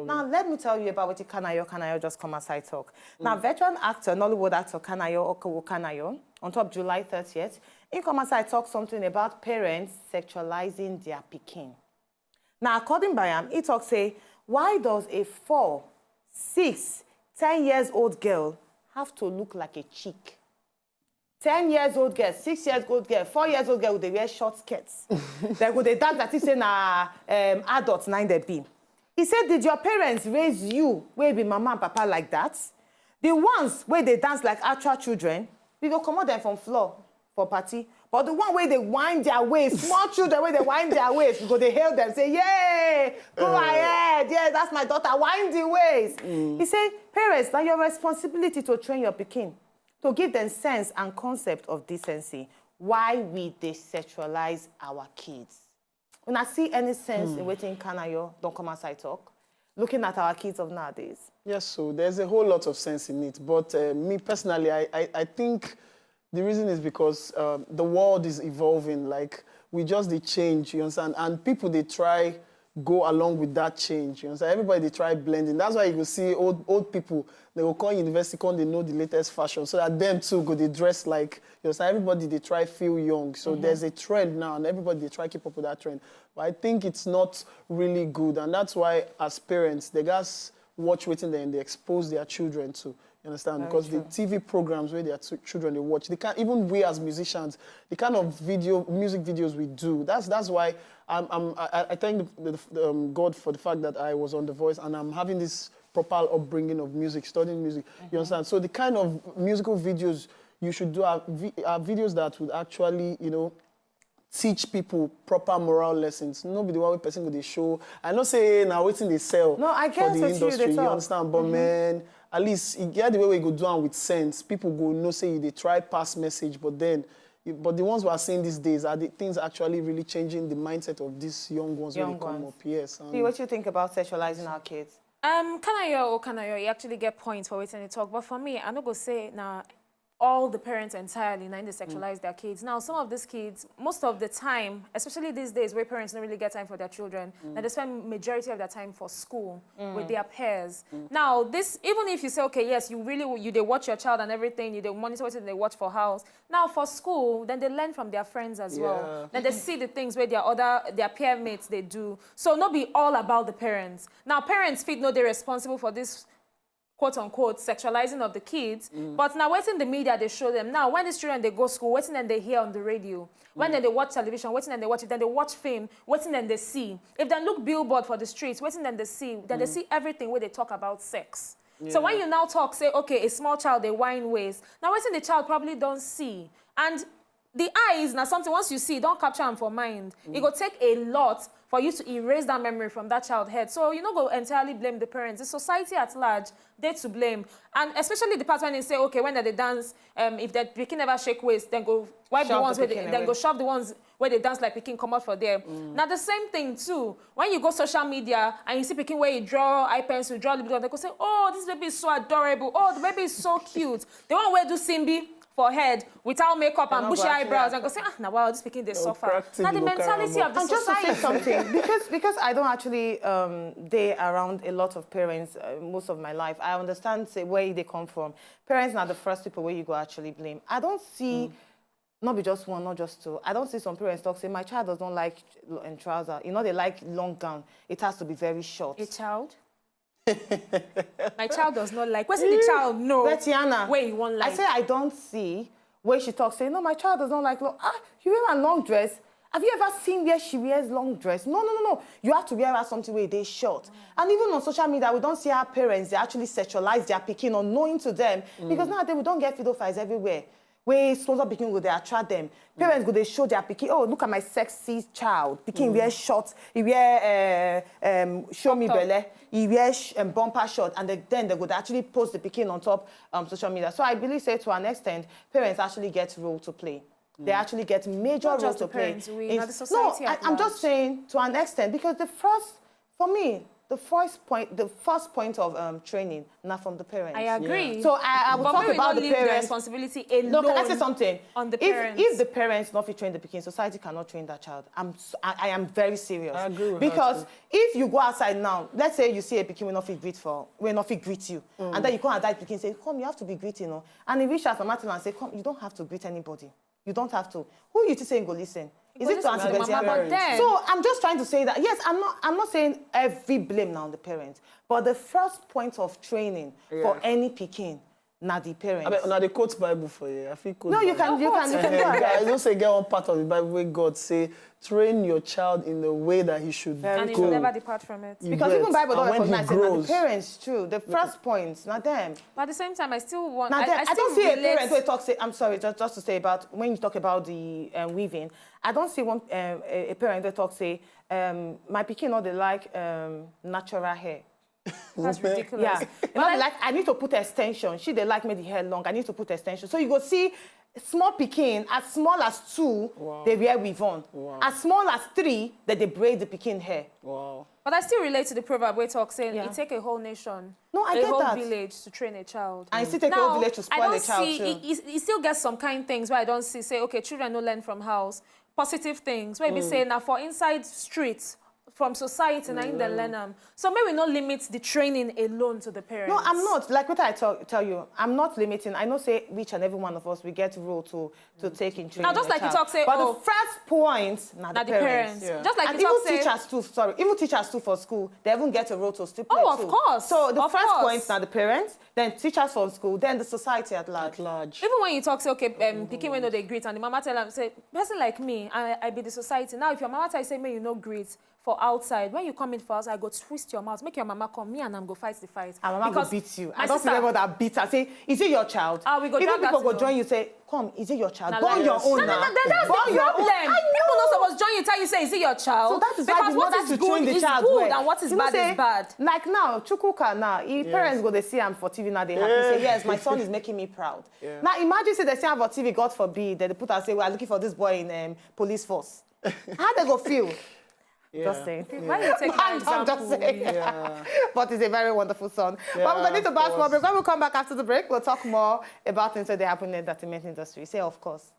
Now, let me tell you about what Kanayo just come aside talk. Now, veteran actor, Nollywood actor Kanayo, on top July 30th, he come aside talk something about parents sexualizing their pikin. Now, according by him, he talk say, why does a 4, 6, 10 years old girl have to look like a chick? 10 years old girl, 6 years old girl, 4 years old girl, they wear short skirts. They go, they dance that he say na adults 9 they be. He said, did your parents raise you where be mama and papa like that? The ones where they dance like actual children, we go come out them from floor for party. But the one where they wind their waist, small children where they wind their waist, because they hail them, say, yay, go ahead, yeah, that's my daughter, wind the waist. He said, parents, now your responsibility to train your pikin, to give them sense and concept of decency. Why we desexualize our kids? When I see any sense in Wetin Kanayo, don't come outside talk, looking at our kids of nowadays. Yes, so there's a whole lot of sense in it. But me personally, I think the reason is because the world is evolving. Like, we just they change, you understand? And people, they try go along with that change, you understand? Everybody, they try blending. That's why you will see old people, they will come university, come, they know the latest fashion, so that them too go, they dress like, you understand? Everybody, they try feel young. So there's a trend now, and everybody, they try keep up with that trend. But I think it's not really good, and that's why, as parents, they guys watch Wetin they expose their children to. You understand? Very because true. the TV programs where their children they watch, they can't, even we as musicians, the kind of music videos we do. That's why I thank God for the fact that I was on The Voice and I'm having this proper upbringing of music, studying music. You understand? So the kind of musical videos you should do are videos that would actually, you know, teach people proper moral lessons. Nobody one person go they show. I not say now Wetin they sell No, I for the guess industry. you You understand? But man, at least you get the way we go do it with sense. People go no say they try pass message, but then but the ones we are seeing these days are the things actually really changing the mindset of these young ones when they come up. Yes. See, what you think about sexualizing our kids? Kanayo, you actually get points for Wetin they talk. But for me, I'm not gonna say now. All the parents entirely now they sexualize their kids. Now, some of these kids, most of the time, especially these days where parents don't really get time for their children, and they spend majority of their time for school with their peers. Now, this, even if you say, okay, yes, they watch your child and everything, you they monitor what they watch for house. Now, for school, then they learn from their friends as well. Then they see the things where their peer mates, they do. So, not be all about the parents. Now, parents feel no, they're responsible for this quote-unquote, sexualizing of the kids. But now, what's in the media, they show them. Now, when these children, they go to school, what's in they hear on the radio? When then they watch television, what's in they watch it? Then they watch film, what's in they see? If they look billboard for the streets, what's in they see? Then they see everything where they talk about sex. So when you now talk, say, okay, a small child, they whine waist. Now, what's in the child probably don't see. And the eyes, now something, once you see, don't capture them for mind. It will take a lot for you to erase that memory from that child's head. So you don't go entirely blame the parents. The society at large, they're to blame. And especially the part when they say, okay, when they dance, if the pikin never shake waist, then go wipe the ones where then go shove the ones where they dance like pikin come out for there. Now the same thing too, when you go social media and you see pikin where you draw eye pencil, draw lip, they go say, oh, this baby is so adorable. Oh, the baby is so cute. The one where do Simbi for head without makeup and bushy eyebrows and go say, now wow, this speaking they suffer. Now the mentality of the society. Just to say something, because I don't actually they around a lot of parents most of my life. I understand say where they come from. Parents are the first people where you go actually blame. I don't see not be just one, not just two. I don't see some parents talk say my child does not like trouser. You know they like long gown. It has to be very short. A child. My child does not like. Where's the child? No. Betiana. Where you want like? I say I don't see where she talks. Say no, my child does not like long. You wear a long dress. Have you ever seen where she wears long dress? No. You have to wear her something where they short. And even on social media, we don't see our parents. They actually sexualize their pikin unknowing to them because nowadays we don't get pedophiles everywhere. Where sponsor pikin go, they attract them. Parents go, they show their pikin. Oh, look at my sexy child. Pikin wear shorts. He wear show me belly. He wear bumper short, and then they would actually post the pikin on top social media. So I believe, say to an extent, parents actually get role to play. They actually get major role to play. The society I'm just saying to an extent because for me, the first point of training, not from the parents. I agree. Yeah. So I will talk about the parents. The responsibility alone. No, can I say something? On the parents. If the parents not fit train the pikin, society cannot train that child. I am very serious. I agree with because her too. if you go outside now, let's say you see a pikin will not fit greet you, and then you come and that pikin say, "Come, you have to be greeting," you know. And he reach out to Martin and say, "Come, you don't have to greet anybody. You don't have to." Who you to say go listen? Is it to answer the So I'm just trying to say that yes, I'm not saying every blame now on the parents, but the first point of training for any pikin, not the parents. I mean, now they quote Bible for you. I think no, you can go ahead. I don't say get one part of the Bible where God say train your child in the way that he should go. And he should never depart from it. Because even Bible don't recognize it. Now the parents too. The first point, not them. But at the same time, I still want. Now I don't see a parent who talk say. I'm sorry, just to say about when you talk about the weaving. I don't see one a parent that talk say my pikin not they like natural hair. That's ridiculous. Yeah, but like I need to put extension. They like me the hair long. I need to put extension. So you go see small pikin as small as 2, they wear weave on. Wow. As small as 3, that they braid the pikin hair. Wow. But I still relate to the proverb where talk saying it take a whole nation, a whole village to train a child. And still take a whole village to spoil a child too. It still gets some kind things where I don't see say okay, children don't learn from house. Positive things where we say now for inside streets. From society and they learn them. So maybe not limit the training alone to the parents. No, I'm not. Like what I tell you, I'm not limiting. I know say each and every one of us we get a role to take in training. Now just like you talk say, but the first point, not the parents. Yeah. Just like and you talk even say, teachers too. Sorry, even teachers too for school, they even get a role to still play of course. So the first point now the parents, then teachers from school, then the society at large. Even when you talk say okay, pikin when they greet and the mama tell them say, person like me, I be the society. Now if your mama tell you say may you no greet. For outside, when you come in for us, I go twist your mouth, make your mama come, me and I'm go fight the fight. And mama go beat you. I don't feel about that beat. I say, is it your child? We go even people go join you, say, come, is it your child? Born your own now. That's the problem. People not supposed to join you, tell you, say, is it your child? So that is because what is good is good and what is bad is bad. Like now, Chukuka now, parents go, they see him for TV now, they happy, say, yes, my son is making me proud. Now imagine, say, they see him for TV, God forbid, that they put and say, we are looking for this boy in police force. How they go feel? Just saying. Why you take my example? Just saying. But it's a very wonderful son. But we're going to need to bash more break. When we come back after the break, we'll talk more about things that happen in the entertainment industry. Say, of course.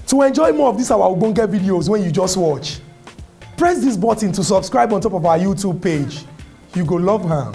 To enjoy more of these our ogbonge videos when you just watch, press this button to subscribe on top of our YouTube page. You go love am.